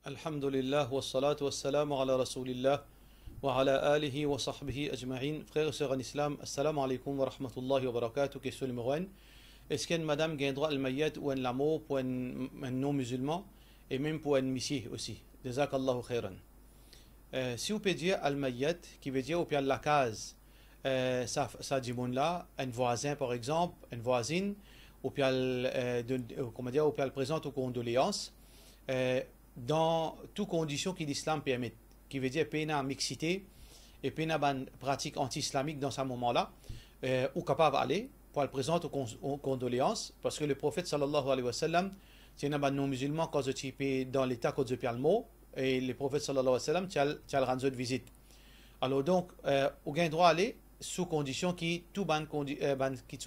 Alhamdulillah wa salatu wa salamu ala rasulillah wa ala alihi wa sahbihi ajma'in. Frères et sœurs en islam, assalamu alaikum wa rahmatullahi wa barakatuh. Question numéro 1. Est-ce qu'une madame gagne droit al-mayyat ou un lamo pour un non-musulman et même pour un missi aussi? Jazakallahu khairan. Si vous pouvez dire al-mayyat, qui veut dire au pied de la case, ça dit bon là, un voisin par exemple, une voisine, au pied comment dire, au pied présente aux condoléances. Dans toutes conditions que l'islam permet, qui veut dire péna mixité et péna pratique anti-islamique dans ce moment-là, ou capable d'aller pour le présenter aux condoléances, parce que le prophète sallallahu alayhi wa sallam, c'est un non-musulman quand il dans l'état quand il parle mot, et le prophète sallallahu alayhi wa sallam, tu as le rendu de visite. Alors donc, on a droit à aller sous condition que tout ban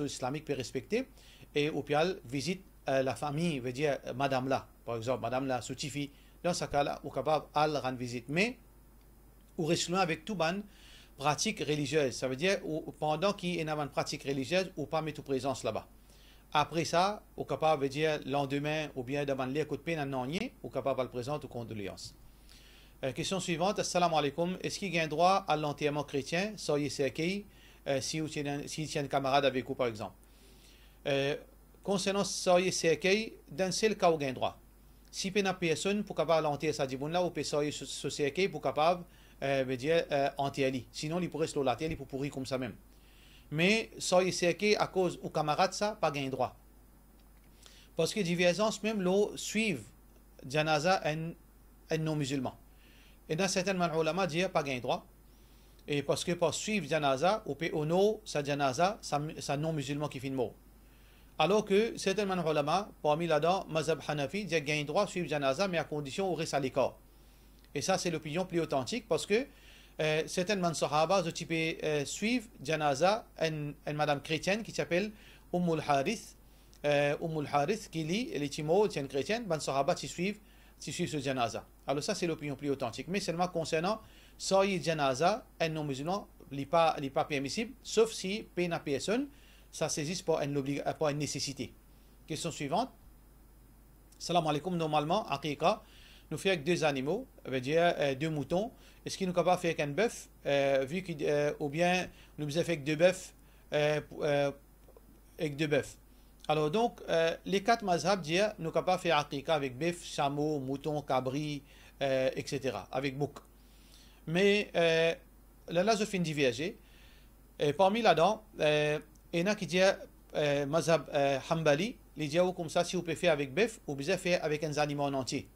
islamique peut respecter, et au pial visite la famille, veut dire madame là. Par exemple, madame la soutifi, dans ce cas-là, ou capable de rendre visite. Mais, ou reste loin avec tout ban pratique religieuse. Ça veut dire, pendant qu'il y a une pratique religieuse, ou pas mettre présence là-bas. Après ça, ou capable de dire lendemain, ou bien devant l'écoute de peine à non-nier, ou capable de le présenter aux condoléances. Question suivante, assalamu alaikum. Est-ce qu'il y a un droit à l'enterrement chrétien, soyez cercueil, si vous avez un camarade avec vous, par exemple? Concernant soyez cercueil, dans seul cas, vous avez un droit. Si pena personne pour capable l'enterrer ça dit bon là ou peut soyez cercueil pour capable veut dire enterrer. Sinon il pourrait se la terre pour pourrir comme ça même. Mais soyez cercueil à cause aux camarades ça pas gain droit. Parce que divergence même l'eau suivent janaza un non musulman. Et dans certains ulama dire pas gain droit. Et parce que pour suivre janaza ou peut ono sa janaza ça non musulman qui fait mort. Alors que certains ulama, parmi là-dedans, Mazhab Hanafi, disent qu'il y a un droit à suivre Janaza, mais à condition où reste à l'écart. Et ça, c'est l'opinion plus authentique parce que certains Sahaba suivent Janaza, une madame chrétienne qui s'appelle Ummul Harith. Ummul Harith qui lit les Timo, c'est une chrétienne, les Sahaba qui suivent ce Janaza. Alors ça, c'est l'opinion plus authentique. Mais seulement concernant Saïd Janaza, un non-musulman, il n'est pas permissible, sauf si peine à personne. Ça saisit pour une nécessité. Question suivante. Salam alaikum. Normalement, aqiqa, nous faisons avec deux animaux, veut dire deux moutons. Est-ce qu'il nous capable de faire avec un bœuf, vu que, ou bien nous faisons avec deux bœufs, avec deux bœufs. Alors donc, les quatre mazhab disent nous capable de faire aqiqa avec bœuf, chameau, mouton, cabri, etc. Avec bouc. Mais là, je finis de diverger. Parmi là-dedans, il y en a qui disent mazhab Hanbali, les disent comme ça, si vous pouvez faire avec bœuf, vous pouvez faire avec un animal en entier.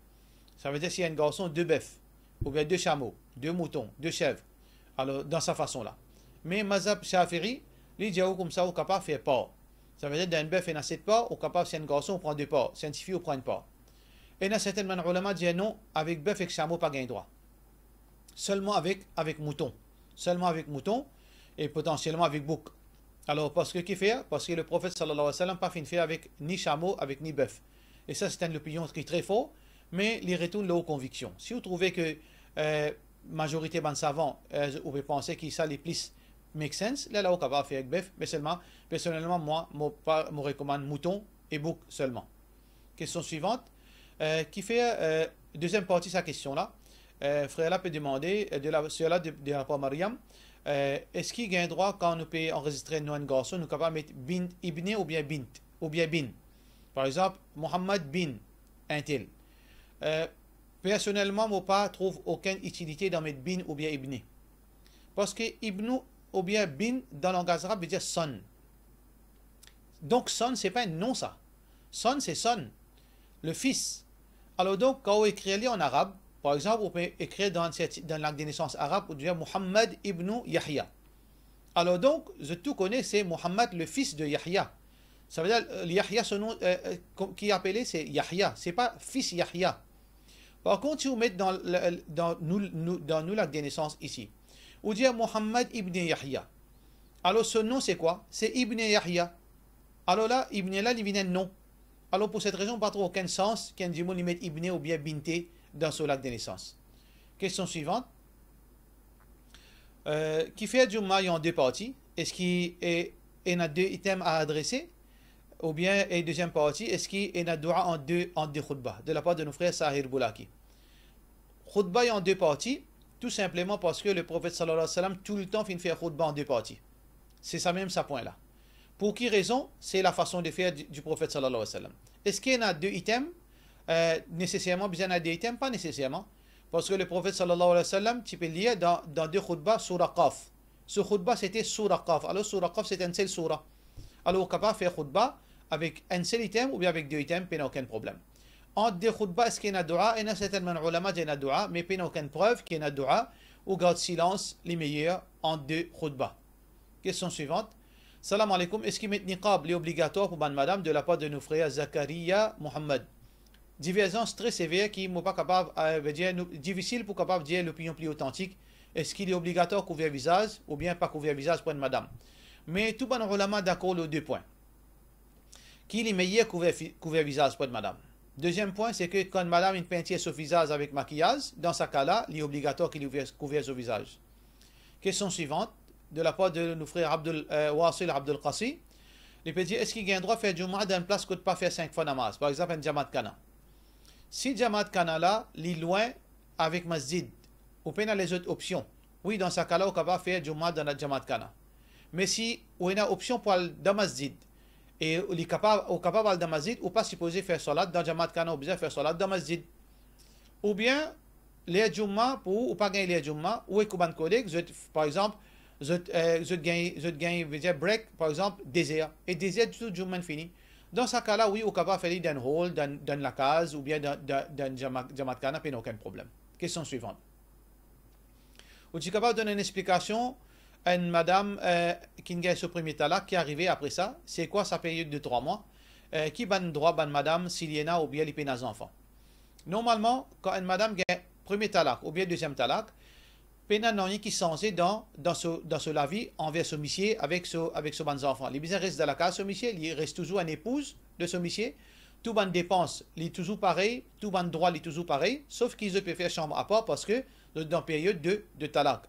Ça veut dire s'il y a un garçon, deux bœufs, ou bien deux chameaux, deux moutons, deux chèvres. Alors, dans sa façon-là. Mais mazhab Shafiri, les disent comme ça, vous êtes capable de faire part. Ça veut dire d'un bœuf, il y a 7 parts, ou capable, si un garçon, on prend 2 parts. Si un petit fille, on prend une part. Et il y a certains ulama disent non, avec bœuf et chameau, pas gain droit. Seulement avec mouton. Seulement avec mouton, et potentiellement avec bouc. Alors, parce que qui fait? Parce que le prophète sallallahu alayhi wa sallam n'a pas fait avec ni chameau, avec ni bœuf. Et ça, c'est une opinion qui est très faux, mais les retourne là aux convictions. Si vous trouvez que majorité de savants, vous pouvez penser que ça les plus make sense, là, on va faire avec bœuf, mais seulement, personnellement, moi, je recommande mouton et bouc seulement. Question suivante. Qui fait deuxième partie de sa question-là. Frère là peut demander, cela de rapport Mariam, est-ce qu'il y a un droit quand nous peut enregistrer un garçon, nous pouvons mettre bint ibn ou bien bint ou bien bin. Par exemple, Mohammed bin un tel. Personnellement, moi pas trouve aucune utilité dans mettre bin ou bien ibn. Parce que ibn ou bien bin dans le langage arabe veut dire son. Donc son c'est pas un nom ça. Son c'est son, le fils. Alors donc quand on écrit en arabe, par exemple, on peut écrire dans l'acte de naissance arabe, on dit Muhammad ibn Yahya. Alors donc, je tout connais, c'est Muhammad, le fils de Yahya. Ça veut dire, Yahya, son nom qui est appelé, c'est Yahya. C'est pas fils Yahya. Par contre, si vous mettez dans nous l'acte de naissance ici, on dit Muhammad ibn Yahya. Alors, ce nom, c'est quoi? C'est Ibn Yahya. Alors là, Ibn là, il vient un nom. Alors, pour cette raison, pas trop aucun sens qu'un dit il met Ibn ou bien Binté dans ce lac de naissance. Question suivante. Qui fait Jumma en deux parties? Est-ce qu'il y a deux items à adresser? Ou bien, et deuxième partie, est-ce qu'il y a un dua en deux khutbah de la part de nos frères Sahir Boulaki? khutba est en deux parties, tout simplement parce que le prophète sallallahu alayhi wa sallam, tout le temps, fait khutba en deux parties. C'est ça même, ça point là. Pour qui raison? C'est la façon de faire du prophète sallallahu alayhi wa sallam. Est-ce qu'il y en a deux items? Nécessairement, besoin de deux items? Pas nécessairement. Parce que le prophète sallallahu alayhi wa sallam, tu peux lire dans deux khutbas, surah Qaf. Ce khutba, c'était surah Qaf. Alors, surah Qaf, c'est un seul surah. Alors, on est capable de faire khutba avec un seul item ou bien avec deux items, il n'y a aucun problème. Entre deux khutbas, est-ce qu'il y a dua? Il y a certainement ulama qui a dua, mais il n'y a aucune preuve qu'il y a dua ou garde silence les meilleurs entre deux khutbas. Question suivante. Salam alaikum. Est-ce qu'il met niqab est obligatoire pour madame de la part de nos frères Zakaria Mohammed? Divergence très sévère qui n'est pas capable, difficile pour capable de dire l'opinion plus authentique. Est-ce qu'il est obligatoire couvrir visage ou bien pas couvrir visage pour une madame? Mais tout bon ulama d'accord aux deux points. Qui est meilleur couvrir visage pour une madame? Deuxième point, c'est que quand madame une peinture sur visage avec maquillage, dans ce cas-là, il est obligatoire qu'il couvre son visage. Question suivante, de la part de nos frères Wasil Abdul Qasi. Il peut dire, est-ce qu'il a un droit de faire Jumu'ah dans une place que ne pas faire 5 fois namaz? Par exemple, un Jamaat Kana. Si Jamaat Kana là, il est loin avec masjid, ou bien les autres options. Oui, dans ce cas-là, on peut faire Jumu'ah dans la Jamaat Kana. Mais si on a une option pour aller dans masjid, et on est capable d'aller dans masjid, ou pas supposé faire salat dans Jamaat Kana, ou bien faire salat dans masjid. Ou bien, les Jumu'ah, ou pas gagner les Jumu'ah, ou avec un collègue, par exemple, je gagne break, par exemple, désert. Et désert, tout le Jumu'ah fini. Dans ce cas-là, oui, on est capable de faire dans le hall, dans la case, ou bien dans Jamaat Kana, il n'y a aucun problème. Question suivante. Ou tu es capable de donner une explication à une madame qui a ce premier talak qui est arrivé après ça? C'est quoi sa période de 3 mois? Qui a le droit, madame, s'il y en a ou bien les pénales enfants? Normalement, quand une madame a premier talak ou bien deuxième talak, pénal n'a rien qui changé dans la vie envers ce monsieur avec ce bon enfant. Les bizarres restent dans la case, ce monsieur, il reste toujours une épouse de ce monsieur. Tout bon dépense, il est toujours pareil, tout bon droit, il est toujours pareil, sauf qu'ils peuvent faire chambre à part parce que dans la période de talak.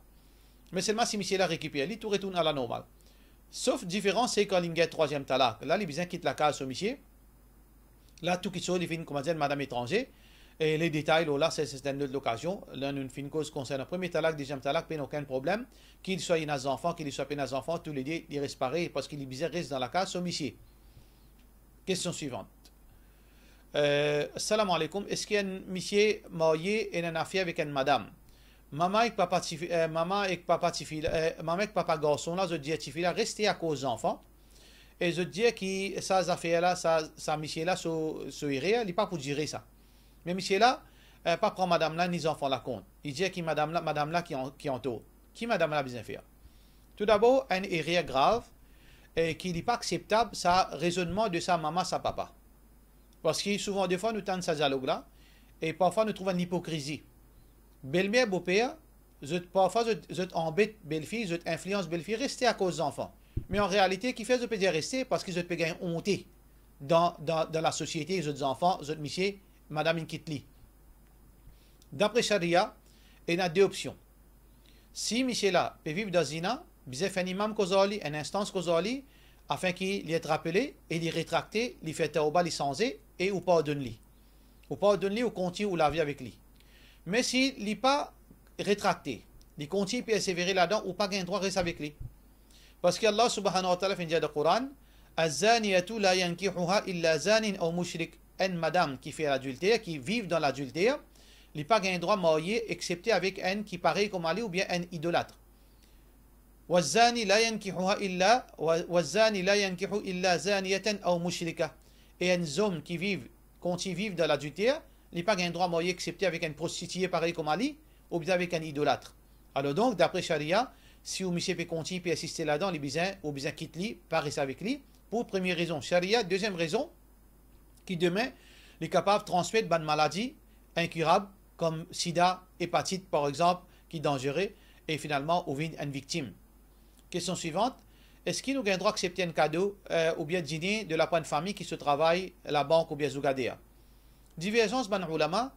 Mais seulement si monsieur l'a récupéré, il tout retourne à la normale. Sauf différence, c'est quand il y a troisième talak. Là, les bizarres quittent la case, ce monsieur. Là, tout qui sort, il fait comme dire madame étranger. Et les détails, là, c'est une autre occasion. Là, nous une cause concerne le premier talak, deuxième talak, il n'y a aucun problème. Qu'il soit un enfant, qu'il soit un enfant, tous les deux, ils restent pareils parce qu'il est bizarre, reste dans la case, ce monsieur. Question suivante. Salam alaikum. Est-ce qu'il y a un monsieur marié et une affaire avec une madame? Maman et papa garçon là, je dis à rester à cause des enfants. Et je dis que ça affaire là, ça monsieur là, ce il n'est pas pour gérer ça. Mais monsieur là, pas prendre madame là ni les enfants la compte. Il dit que madame là qui entoure. Qui madame là a besoin de faire? Tout d'abord, un erreur grave et qui n'est pas acceptable, ça raisonnement de sa maman, sa papa. Parce que souvent, des fois, nous tentons ce dialogue-là et parfois, nous trouvons une hypocrisie. Belle-mère, beau-père, parfois, je embête belle-fille, je influence belle-fille, rester à cause des enfants. Mais en réalité, qui fait je peux dire rester parce que je peux gagner honte dans la société, les enfants, les monsieur, madame Inkitli. D'après Sharia, il y a deux options. Si monsieur là peut vivre dans zina, il fait un imam kozali, une instance kozali, afin qu'il y ait rappelé et il rétracté, il fait tauba, il changé et ou pardonne-lui. Ou pardonne-lui ou continue ou la vie avec lui. Mais s'il n'est pas rétracté, il continue à persévérer là-dedans ou pas gain droit reste avec lui. Parce que Allah subhanahu wa ta'ala fait dans le Coran, Az-zaniyatu la yankihuha illa zanin ou mushrik. Une madame qui fait l'adultère, qui vit dans l'adultère, il n'a pas gain droit marié excepté avec un qui paraît comme Ali ou bien un idolâtre. وَالزَّانِ لَا يَنْكِحُهَا إِلَّا وَالزَّانِ لَا يَنْكِحُ إِلَّا زَانِيَةً أَوْ مُشْرِكَةً. Et un homme qui continue dans l'adultère, il n'a pas gain droit marié excepté avec un prostituée pareil comme Ali ou bien avec un idolâtre. Alors donc, d'après Sharia, si vous monsieur peut continuer et assister là-dedans, les bizins ou bizins quittent lui, pas rester avec lui, pour première raison. Sharia, deuxième raison, qui demain est capable de transmettre une maladie incurable comme sida, hépatite par exemple, qui est dangereux et finalement ou une victime. Question suivante. Est-ce qu'il nous a le droit d'accepter un cadeau ou bien dîner de la part de famille qui se travaille à la banque ou bien Zougadea? Divergence ban ulama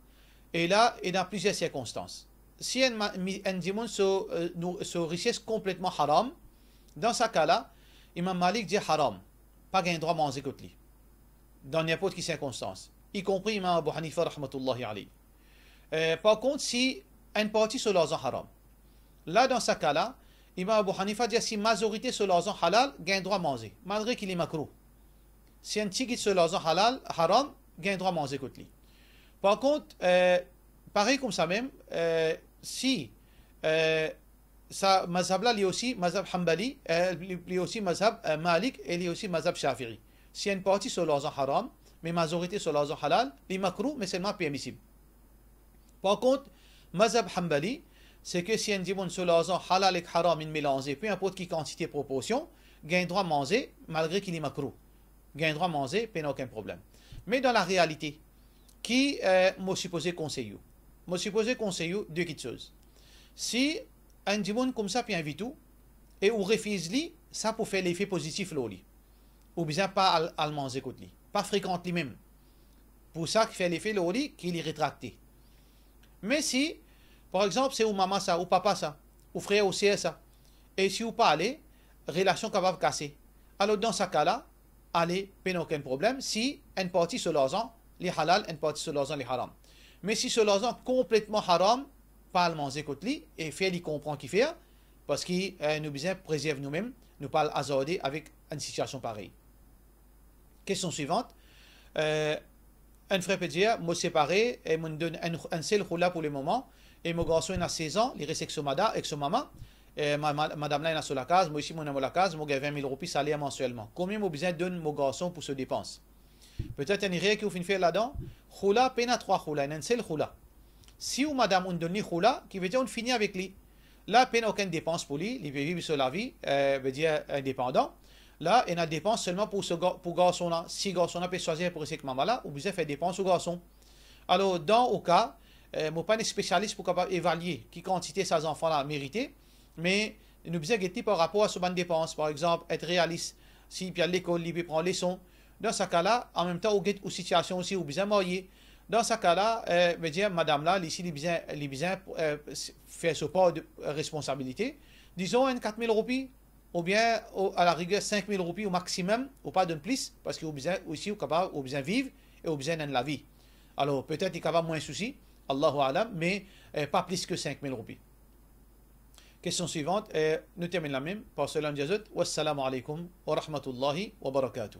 et là et dans plusieurs circonstances. Si un diamant se richesse complètement haram, dans ce cas-là, Imam Malik dit haram, pas gain droit à manger contre lui. Dans n'importe quelle circonstance, y compris Imam Abu Hanifa rahmatullahi alayhi. Par contre, si une partie sur l'argent haram, là, dans ce cas-là, Imam Abu Hanifa dit si majorité sur l'argent halal, gagne droit à manger, malgré qu'il est macro. Si un petit sur l'argent halal, haram, gagne droit à manger contre lui. Par contre, pareil comme ça même, si ça, mazhab là, il y a aussi mazhab Hanbali, il y a aussi mazhab Malik et il y a aussi mazhab Shafi'i. Si une partie sur l'argent haram, mais majorité sur l'argent halal, il est macro, mais seulement permissible. Par contre, mazhab Hanbali, c'est que si on dit sur l'argent halal et haram in mélangé, peu importe qui quantité proportion, gagne droit à manger malgré qu'il est macro. Gagne droit à manger, pas aucun problème. Mais dans la réalité, qui m'a supposé conseiller? M'a supposé conseiller deux petites choses. Si un dit comme ça puis invite tout et on refuse lui, ça pour faire l'effet positif là ou bien pas à le manger contre lui, pas fréquent lui-même. Pour ça qui fait l'effet là qu'il est rétracté. Mais si par exemple, c'est ou maman ça, ou papa ça, ou frère aussi ça. Et si vous parlez, relation capable de casser. Alors dans ce cas-là, allez, pas aucun problème. Si une partie sur l'argent, les halal, une partie sur l'argent, les haram. Mais si sur l'argent complètement haram, pas le manger contre lui, et faire, il comprend qu'il fait, parce qu'il nous besoin préserve nous-mêmes, nous parle hasarder avec une situation pareille. Question suivante. Un frère peut dire, moi séparé, et me donne un seul roula pour le moment. Et mon garçon il a 16 ans, il reste avec son maman. Madame là, il a sur la case, moi ici, mon la case, moi j'ai 20 000 roupies salaire mensuellement. Combien j'ai besoin de donner mon garçon pour se dépenser? Peut-être une règle qui vous fait faire là-dedans. Khoula, peine à 3 khoula, un seul khoula. Si ou madame on donne khoula, qui veut dire on finit avec lui. Là, peine aucune dépense pour lui, il peut vivre sur la vie, veut dire indépendant. Là, il a dépense seulement pour garçon là. Si garçon là peut choisir pour rester avec maman là, ou besoin faire dépense au garçon. Alors, dans au cas, je ne suis pas un spécialiste pour capable évaluer qui quantité ces enfants-là mérité, mais nous besoin guetter par rapport à ce bonne dépense. Par exemple, être réaliste. Si puis à l'école, il peut prendre leçon. Dans ce cas-là, en même temps, on guette aux situations aussi où besoin marier. Dans ce cas-là, veut dire madame là, ici, il besoin faire ce pas de responsabilité. Disons 4 000 roupies, ou bien à la rigueur 5 000 roupies au maximum, ou pas de plus, parce qu'il besoin aussi au capable, au besoin vivre et au besoin de la vie. Alors peut-être qu'il y a moins de soucis. Allahu Alam, mais pas plus que 5 000 roupies. Question suivante, nous terminons la même par cela. Wassalamu alaikum wa rahmatullahi wa barakatuh.